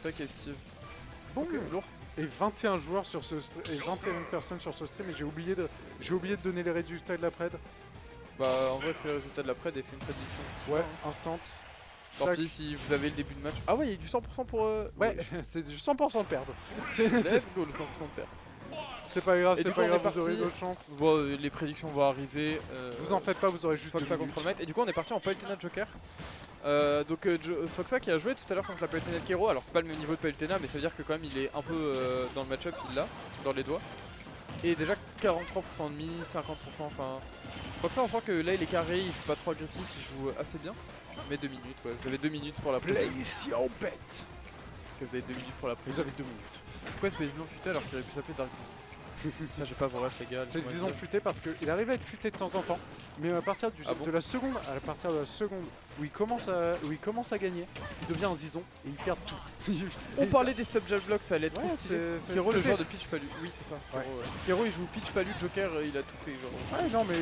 C'est vrai qu'il y a Steve. Bon, Ok, lourd. et 21 joueurs sur ce et 21 personnes sur ce stream et j'ai oublié de donner les résultats de la pred. Bah en vrai fais les résultats de la pred et fais une prédiction. Ouais, instant. Tant Tac. pis si vous avez le début de match. Ah ouais, il y a du 100% pour... Ouais, c'est du 100% de perdre. C'est Let's go le 100% de perte. pas grave, Et c'est du pas coup, on est grave, vous aurez parti. d'autres chances. Bon, les prédictions vont arriver. Vous en faites pas, vous aurez juste Foxa 2 minutes. contre le Might. Et du coup, on est parti en Palutena Joker. Donc Foxa qui a joué tout à l'heure contre la Palutena de Kero. Alors, c'est pas le même niveau de Palutena, mais ça veut dire que quand même, il est un peu dans le match-up, il l'a dans les doigts. Et déjà 43% de mi, 50%. Enfin, Foxa, on sent que là, il est carré, il joue pas trop agressif, il joue assez bien. Mais 2 minutes, ouais. Vous avez 2 minutes pour la prise. Place your bet. Que vous avez 2 minutes pour la prise. Vous avez 2 minutes. Pourquoi est-ce que ils ont futé alors qu'il aurait pu s'appeler Dark Zizon? Ça, j'ai pas vos refs, les gars. C'est laissez-moi Zizon le dire. futé parce qu'il arrive à être futé de temps en temps, mais à partir Ah bon de la seconde où il commence à gagner, il devient un Zizon et il perd tout. On parlait des stop jab blocks, ça allait être Ouais, trop stylé. c'est- Kero, le c'était- joueur de pitch palu. Oui, c'est ça. Ouais. Kero, ouais. Kero, il joue pitch palu, Joker, il a tout fait. Genre. Ouais, non, mais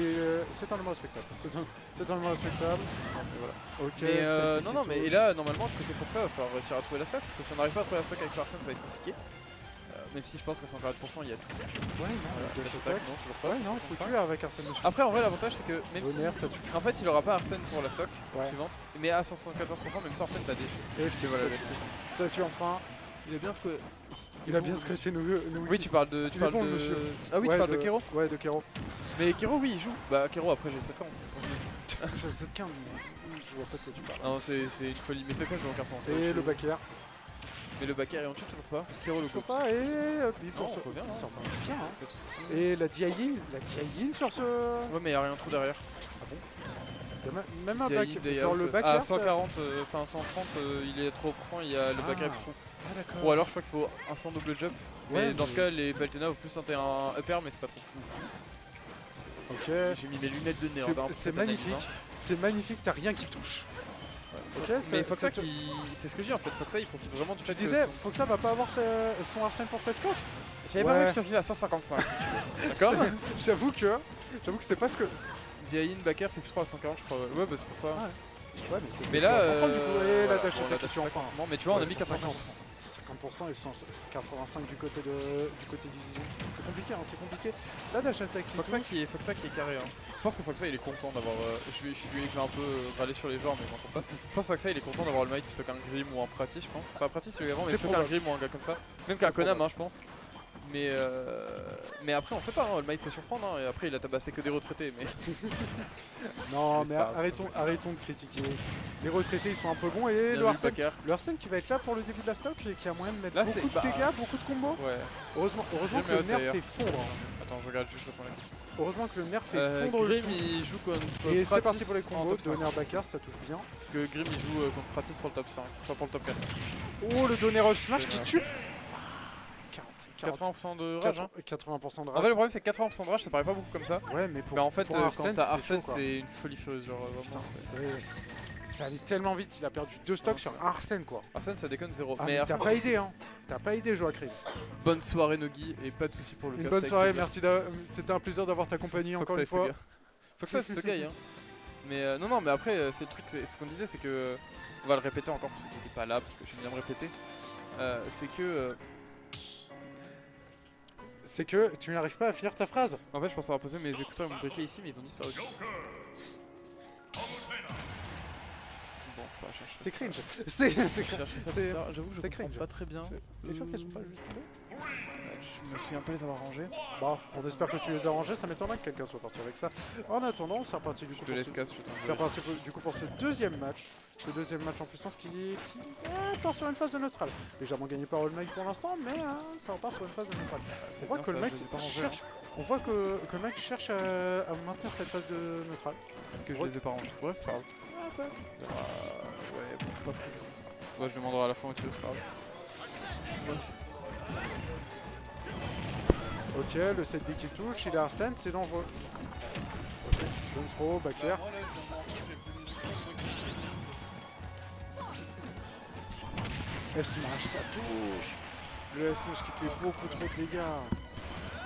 c'est totalement respectable. C'est totalement respectable. Mais voilà. Ok. Mais c'est non, non, mais et là, normalement, côté Foxa, il va falloir réussir à trouver la stock. Parce que si on n'arrive pas à trouver la stock avec ce Arsène, ça va être compliqué. Même si je pense qu'à 140%, il y a tout. Ouais, non, Voilà, de dash attaque. attack, non, toujours pas. Ouais, non, 65. faut tuer avec Arsène dessus. Après, en vrai, l'avantage, c'est que même si. Bonheur, ça tue. En fait, il aura pas Arsène pour la stock Ouais. suivante. Mais à 174%, même sans Arsène, t'as des choses qui. Et Et voilà, ça tue. Ça tue enfin. il a bien ce que. Il a bien squatté nous. Oui, tu parles de. Il est bon, le monsieur. Ah oui, Ouais, tu parles de Kero. Ouais, de Kero. Mais Kero, oui, il joue. Bah, Kero, après, j'ai 7 ans. Je sais de 15, mais je vois pas de quoi tu parles. Non, c'est une folie. Mais 7 ans, ils ont aucun sens. Et le back air. Mais le back air, et on tue toujours pas. Kero, le Je sais coup. pas, et hop, il Non, pour on ce. revient, hein. Ça revient bien, hein. Pas de soucis. Et la Diayin sur ce. Ouais, mais y'a rien trop derrière. Il y a même un back. Diaïd et Genre le out. back À air, ça- 140, enfin 130, il est à 3%, il y a le back air plus trop. Ah d'accord. Ou alors je crois qu'il faut un 100 double jump. Ouais, Mais dans ce mais- cas, les Palutena au plus un upper, mais c'est pas trop. Ok. J'ai mis mes lunettes de nerd. hein, pour C'est cette magnifique. analyse, C'est magnifique, t'as rien qui touche. hein. Ok, Mais ça- Foxa ça te- qui. C'est ce que je dis en fait, Foxa il profite vraiment du Tu fait que disais, son- faut que ça va pas avoir son Arsène pour sa stock. J'avais Ouais. pas vu que survivre à 155 si tu veux. D'accord. J'avoue que c'est pas ce que. Diaïn, backer c'est plus 3 à 140 je crois. Ouais, bah c'est pour ça. Ah, Ouais, mais c'est. Mais là, 130 du coup. Et la voilà, dash bon, attack dash qui tue attack enfin. forcément. Mais tu vois, on a Ouais, mis 80%. C'est 50% et 185 du côté du Zizou. C'est compliqué, hein, c'est compliqué. La dash attack qui Foxa touche. qui est carré. Hein. Je pense que Foxa il est content d'avoir. Je lui ai un peu râlé sur les joueurs, mais il m'entend pas. Je pense que Foxa il est content d'avoir le mic plutôt qu'un Grim ou un Pratis, je pense. Enfin, Pratis il est avant, mais C'est plutôt qu'un probable. Grim ou un gars comme ça. Même C'est qu'un Konam, probable. hein, je pense. Mais après, on sait pas, hein, le mic peut surprendre. Hein, et après, il a tabassé que des retraités. Mais Non, Mais c'est mais pas grave. arrêtons de critiquer. Les retraités ils sont un peu bons et bien le vu, Arsène. backer. Le Arsène qui va être là pour le début de la stock et qui a moyen de mettre Là, beaucoup c'est- de bah, dégâts, beaucoup de combos. Ouais. Heureusement J'aime que le bien nerf d'ailleurs. fait fondre. Attends, je regarde juste le point là-dessus. Heureusement que le nerf fait fondre le Grim tout. il joue contre Et c'est Pratis parti pour les en combos. top 5. Donner backer, ça touche bien. Que Grim il joue contre Pratis pour le top 5, enfin pour le top 4. Oh, le donner roll smash qui Donner. tue. 80% de rage. Hein. 80% de En fait, le rage. problème c'est que 80% de rage, ça paraît pas beaucoup comme ça. Ouais, mais pour, Mais en fait, pour quand Arsène, t'as c'est Arsène, chaud, quoi. c'est une folie furieuse. Genre, Putain, vraiment, ça allait tellement vite, il a perdu 2 stocks sur un Arsène quoi. Arsène, ça déconne zéro. Ah, mais mais t'as Arsène, pas aidé hein. T'as pas aidé Joachim. bonne soirée Nogi et pas de soucis pour le Une cast, bonne avec soirée, plaisir. merci. C'était un plaisir d'avoir ta compagnie Faut que encore ça une fois. Faut que ça se gagne. Hein. Mais non, mais après, c'est le truc, ce qu'on disait, c'est que. On va le répéter encore pour ceux qui n'étaient pas là, parce que j'aime bien me répéter. C'est que. C'est que tu n'arrives pas à finir ta phrase. En fait, je pensais avoir posé mes écouteurs et mon briquet ici, mais ils ont disparu. Bon, c'est pas grave, je C'est cherche cringe. ça. C'est Je cherche ça c'est- plus tard. J'avoue que je c'est comprends cringe. pas très bien. T'es sûr qu'elles sont pas juste tombées? Je me souviens pas les avoir rangés. Bon, on espère que tu les as rangées, ça m'étonnerait que quelqu'un soit parti avec ça. En attendant, c'est reparti du coup Je te pour laisse ce... casse. C'est reparti du coup pour ce deuxième match. Ce deuxième match en puissance qui part sur une phase de neutral. Légèrement gagné par All Might pour l'instant, mais ça repart sur une phase de neutral. On voit que le mec cherche. On voit que le mec cherche à maintenir cette phase de neutral. Que je les ai pas rangés. Ouais, c'est pas grave. Ah, ouais. Ouais, bon, pas fou. Ouais, je demanderai à la fin au tir, c'est pas grave. Ok, le 7B qui touche, il a Arsène, c'est dangereux. Ok, Jones throw, back air. F-smash, ça touche. Le F-smash qui fait beaucoup trop de dégâts.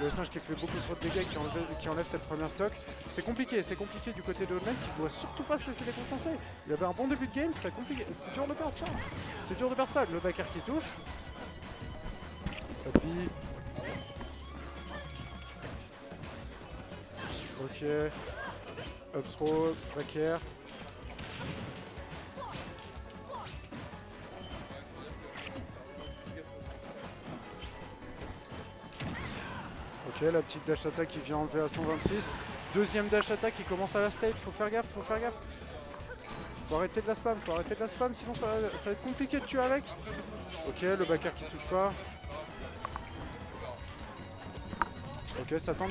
Le smash qui fait beaucoup trop de dégâts, qui enlève cette première stock. C'est compliqué du côté de Oldman qui doit surtout pas se laisser décompenser. Il avait un bon début de game, c'est compliqué. C'est dur de perdre ça. C'est dur de perdre ça. Le backer qui touche. Et puis... Ok. Up throw, backer. Ok, la petite dash attack qui vient enlever à 126. Deuxième dash attack qui commence à la stage. Faut faire gaffe, faut faire gaffe. Faut arrêter de la spam, sinon ça va être compliqué de tuer avec. Ok, le backer qui touche pas. Ok, ça tente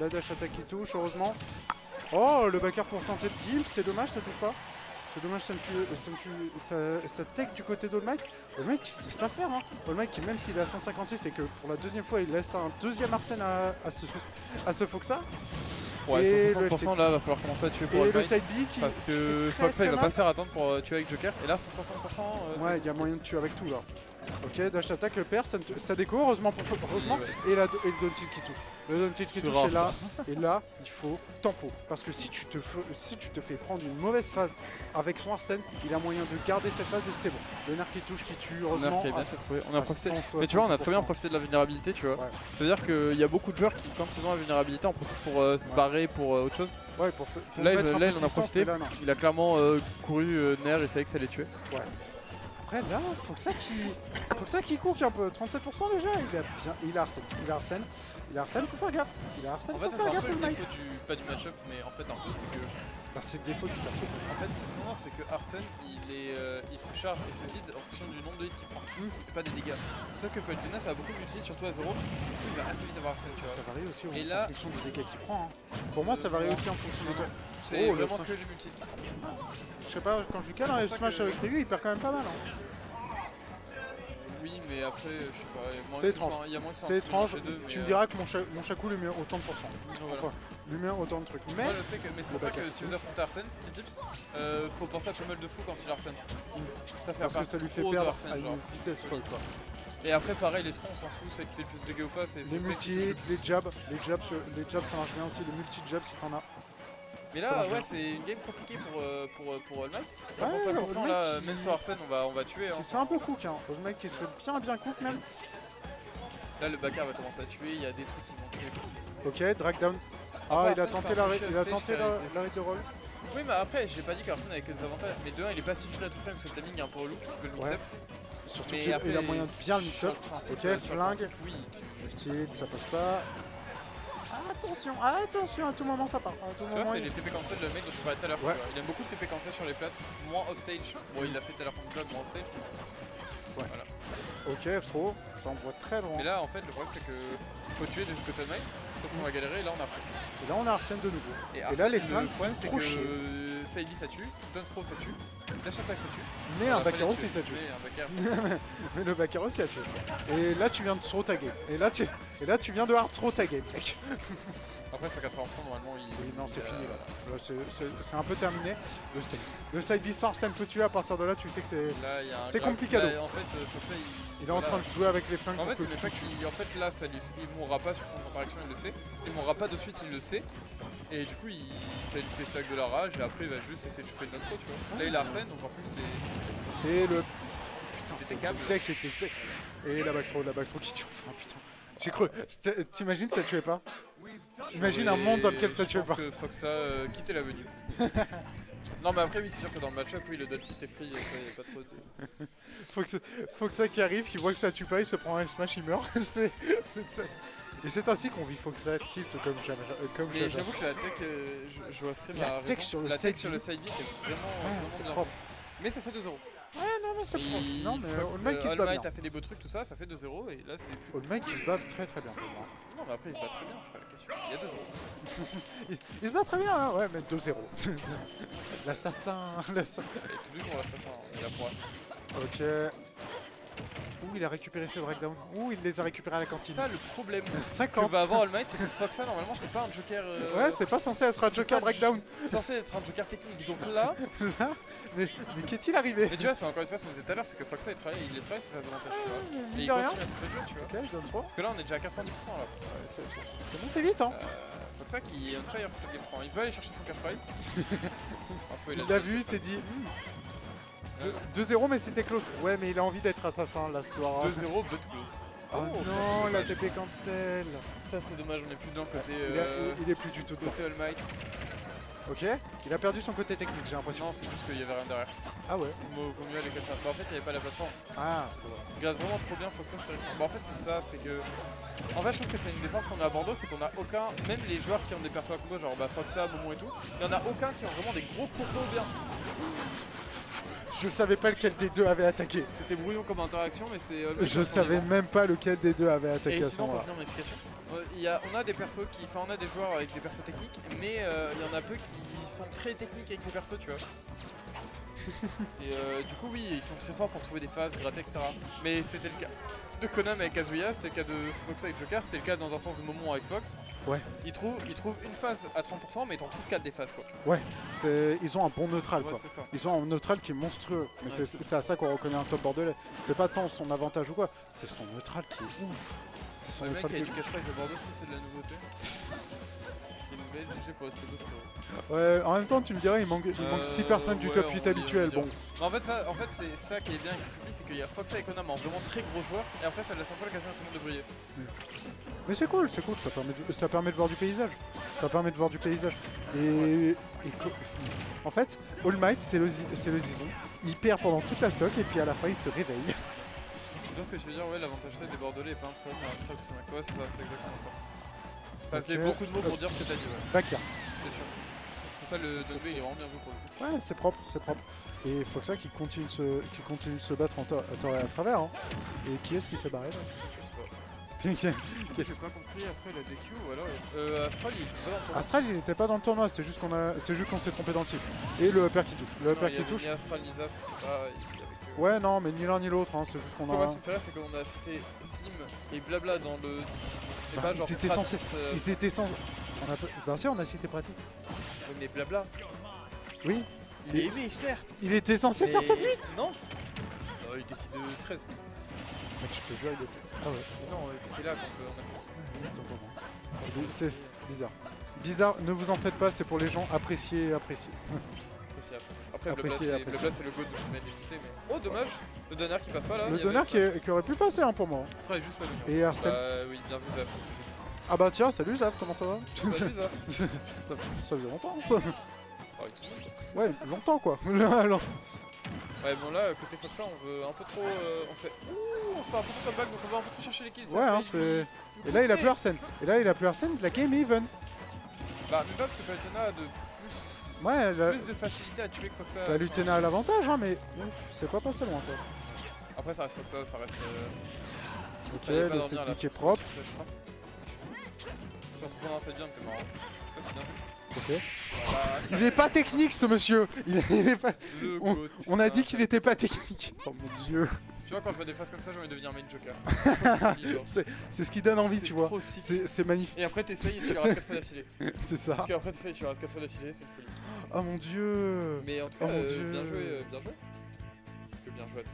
la dash attack qui touche, heureusement. Oh, le backer pour tenter de deal, c'est dommage, ça touche pas. C'est dommage, ça tech du côté d'Allmight. Allmight qui sait pas faire. Hein. Allmight qui, même s'il est à 156 et que pour la deuxième fois il laisse un deuxième Arsène à ce Foxa. Ouais, 160% là, va falloir commencer à tuer pour et Allmight. Le side B qui. Parce que Foxa il va pas se faire attendre pour tuer avec Joker. Et là, 160%. Ouais, il y a moyen de tuer avec tout là. Ok, dash attack, le perd, ça déco, heureusement. Et le down tilt qui touche. Le down tilt qui touche est là. Et là, il faut tempo. Parce que si tu te fais prendre une mauvaise phase avec son Arsène, il a moyen de garder cette phase et c'est bon. Le nerf qui touche, qui tue, heureusement. On a profité. Mais tu vois, on a très bien profité de la vulnérabilité, tu vois. Ouais. C'est-à-dire qu'il y a beaucoup de joueurs qui, quand ils ont la vulnérabilité, en profitent pour se barrer pour autre chose. Ouais, là, il en a profité. Il a clairement couru nerf et savait que ça allait tuer. Ouais. Après là, faut que ça qui cook un peu, 37% déjà, il a Arsène, faut faire gaffe. En fait, c'est un peu le défaut pas du match-up, mais en fait un peu c'est que... Bah c'est le défaut du perso. En fait, c'est que Arsène, il se charge et se vide en fonction du nombre de hits qu'il prend, et pas des dégâts. Sauf que Palutena, ça a beaucoup d'utilité, surtout à 0, du coup il va assez vite avoir Arsène, tu vois. Ça varie aussi en fonction des dégâts qu'il prend. Hein. Pour moi, ça varie aussi en fonction des dégâts. C'est vraiment que les multi. Je sais pas, quand je lui cale un smash avec Ryu, il perd quand même pas mal. Hein. Oui, mais après, je sais pas, c'est étrange. C'est étrange. Tu me diras que mon Shaku lui met autant de pourcents. Enfin, lui met autant de trucs. Mais moi je sais que, mais c'est pour ça que si vous affrontez Arsène, petit tips, faut penser à pummel de fou quand il Arsène. Ça fait parce que ça lui fait perdre à une vitesse folle quoi. Et après pareil, les scrons on s'en fout, c'est qui fait le plus de dégâts ou pas, c'est les multi, les jabs ça marche bien aussi, les multi-jabs si t'en as. Mais là, ouais, c'est une game compliquée pour Allmight. 55% là, même sans Arsène, on va tuer. Qui se fait un peu cook, hein. Allmight qui se fait bien cook même. Là, le backer va commencer à tuer, il y a des trucs qui vont tuer. Ok, drag down. Ah, il a tenté la ride de roll. Oui, mais après, j'ai pas dit qu'Arsène avait que des avantages. Mais de 1, il est pas si free à tout faire parce que le timing est un peu relou, parce que le mix-up. Surtout qu'il a moyen de bien le mix-up. Ok, flingue. Ça passe pas. Attention, à tout moment ça part. Tu vois, c'est les TP cancel le mec dont je parlais tout à l'heure. Ouais. Il aime beaucoup de TP cancel sur les plates, moins off-stage. Bon, il l'a fait tout à l'heure contre Club, moins off-stage. Ouais. Voilà. Ok, throw, ça envoie très loin. Mais là, en fait, le problème c'est que faut tuer des côté Allmight, sauf qu'on va galérer et là on a Arsène. Et là on a Arsène de nouveau. Et là les flingues, le problème c'est que Saibi ça tue, Down throw ça tue, Dash attack ça tue. Mais un backer aussi ça tue. Mais le backer aussi ça tue. Et là tu viens de throw ta game. Et là tu viens de hard throw ta game, mec. Après, c'est à 80% normalement. Oui, non, c'est fini là. C'est un peu terminé. Le side B sans Arsène peut tuer. À partir de là, tu sais que c'est compliqué. En fait, Foxa, il est en train de jouer avec les flingues. En fait, là, il mourra pas sur son interaction, il le sait. Il mourra pas de suite, il le sait. Et du coup, ça lui fait stack de la rage. Et après, il va juste essayer de choper le nostro, tu vois. Là, il a Arsène, donc en plus, c'est. Et le. Tech. Et la backthrow qui tue enfin, putain. J'ai cru. T'imagines ça tuait pas? Imagine un monde dans lequel ça tuait pas. Je pense que Foxa quittait l'avenue. Non mais après oui c'est sûr que dans le match-up oui le dodge tilt est free, il n'y a pas trop de... Foxa qui arrive, il voit que ça tue pas, il se prend un smash, il meurt. Et c'est ainsi qu'on vit Foxa tilt comme jamais. Mais j'avoue que la tech, je vois Scream a raison. La tech sur le side B est vraiment bien. Mais ça fait 2-0. Ouais, non, mais c'est propre. Non, mais Allmight qui se bat bien. A fait des beaux trucs, tout ça, ça fait 2-0 et là c'est. Allmight qui se bat très bien pour moi. Non, mais après il se bat très bien, c'est pas la question. Il y a 2-0. Il se bat très bien, hein, ouais, mais 2-0. L'assassin. Il est toujours l'assassin, il a pour assassin. Ok. Ouh, il a récupéré ses breakdowns. Ouh, il les a récupérés à la cantine. C'est ça le problème 50. que va avoir All Might, c'est que Foxa normalement c'est pas un joker. Ouais, c'est pas censé être un joker breakdown. C'est censé être un joker technique. Donc là, Là, mais qu'est-il arrivé? mais tu vois, c'est encore une fois ce qu'on disait tout à l'heure, c'est que Foxa il travaille ses phases d'avantage. Tu vois. Et Mine il de rien. continue à tout jeu, tu vois. Ok, je donne 3. Parce que là on est déjà à 90% là. C'est monté vite, hein. Foxa qui est on fire sur cette game 3. Il veut aller chercher son cap prize. Il l'a vu, il s'est dit 2-0 mais c'était close. Ouais, mais il a envie d'être assassin là ce soir. 2-0 but close. Oh non, la TP cancel. Ça c'est dommage, on est plus dedans côté. Il est plus du tout dedans. Côté All Might. Ok, il a perdu son côté technique, j'ai l'impression. Non, c'est juste qu'il y avait rien derrière. Ah ouais. Vaut mieux aller cacher. Bah, en fait, il n'y avait pas la plateforme. Ah. Il grâce vraiment trop bien, Foxa c'est terrifiant. Bon, en fait, c'est ça, c'est que. En fait, je trouve que c'est une défense qu'on a à Bordeaux, c'est qu'on a aucun. Même les joueurs qui ont des persos à combo, genre Foxa, Momo et tout, il n'y en a aucun qui ont vraiment des gros combos bien. Je savais pas lequel des deux avait attaqué. C'était brouillon comme interaction, mais c'est. Je savais même pas lequel des deux avait attaqué et à ce sinon, pour moment-là. finir mon explication, on a des persos qui. Enfin, on a des joueurs avec des persos techniques, mais il y en a peu qui sont très techniques avec les persos, tu vois. Et du coup, oui, ils sont très forts pour trouver des phases, gratter, etc. Mais c'était le cas de Konam avec Kazuya, c'était le cas de Foxa avec Joker, c'était le cas dans un sens de Momon avec Fox. Ouais. Ils trouvent une phase à 30%, mais ils t'en trouvent 4 des phases, quoi. Ouais, ils ont un bon neutral, Ouais, quoi. c'est ça. Ils ont un neutral qui est monstrueux. Mais Ouais. c'est à ça qu'on reconnaît un top bordelais. C'est pas tant son avantage ou quoi, c'est son neutral qui est ouf. C'est son Le mec neutral qui a qui du cash prize à Bordeaux aussi, c'est de la nouveauté. C'est une belle GG pour rester d'autres. Ouais, en même temps, tu me dirais, il manque 6 personnes du ouais, top on 8 va habituel. dire. Bon, Mais en fait, c'est ça qui est bien avec cette outil, c'est qu'il y a Foxa et Konam en vraiment très gros joueurs, et après ça laisse un peu l'occasion à tout le monde de briller. mais c'est cool, ça permet de voir du paysage. Ça permet de voir du paysage. Et en fait, All Might, c'est le zizon. Il perd pendant toute la stock et puis à la fin, il se réveille. Tu vois ce que je veux dire, ouais, l'avantage c'est des Bordelais est pas incroyable dans la trap ou max. Ouais, c'est ça, c'est exactement ça. Ça fait beaucoup de mots pour dire ce que t'as dit, ouais. Bakia. C'est sûr. C'est ça, le double, il est vraiment bien joué pour le coup. Ouais, c'est propre, c'est propre. Et Foxa qui continue de se battre en tort et à travers. Hein. Et qui est-ce qui s'est barré là? J'ai pas compris, Astral a DQ ou alors. Astral il est pas dans le tournoi. Astral il était pas dans le tournoi, c'est juste qu'on s'est trompé dans le titre. Et le upper qui touche. Le upper qui touche. Ni Astral ni Zaf, c'était pas. Ouais, non, mais ni l'un ni l'autre, hein, c'est juste qu'on a. Moi, ce qui me fait rire, c'est qu'on a cité Sim et Blabla dans le titre. Et Bah, pas genre. ils étaient censés. Bah, si, on a cité Pratis. Oui, mais Blabla. Oui. Il est aimé, certes. Il était censé faire top 8. Non. Il était ici de 13. Mec, je te jure, il était. Ah ouais. Non, t'étais là quand on a fait ça. C'est bizarre. Bizarre, ne vous en faites pas, c'est pour les gens appréciés et appréciés. Après, Blabla c'est le go de mettre les cités, mais. Oh, dommage. Le donner qui passe pas là. Le donner qui aurait pu passer hein, pour moi. Ça serait juste pas venu. Et Arsène. Oui, bien vu, Zaf, c'est ce que j'ai dit. Ah bah tiens, salut Zaf, comment ça va? Salut, Zaf. Ça faisait longtemps. Ça. Oh, tout le monde. Ouais, longtemps quoi. Ouais, bon là, côté Foxa, on veut un peu trop. On se fait un peu trop back, donc on va un peu trop chercher les kills. Ouais, hein, c'est. Et là, il a plus Arsène. La game est even. Bah, mais pas parce que Palutena a de plus. Ouais, plus de facilité à tuer que Foxa. Bah, Lutena a l'avantage, hein, mais ouf, c'est pas passé loin ça. Après, ça reste Foxa, ça reste. Ok, le set qui est propre. Si on se prononce bien, t'es marrant. Ça, c'est bien. Ok. Voilà, il est pas technique ce monsieur. Il est pas. On a dit qu'il était pas technique. Oh mon dieu. Tu vois, quand je vois des phases comme ça, j'ai envie de devenir main joker. C'est ce qui donne envie, tu vois. C'est magnifique. Et après, t'essayes et tu le rates 4 fois d'affilée. C'est ça. Et après, t'essayes et tu le rates 4 fois d'affilée, c'est une folie. Oh mon dieu. Mais en tout cas, bien joué. Que bien joué.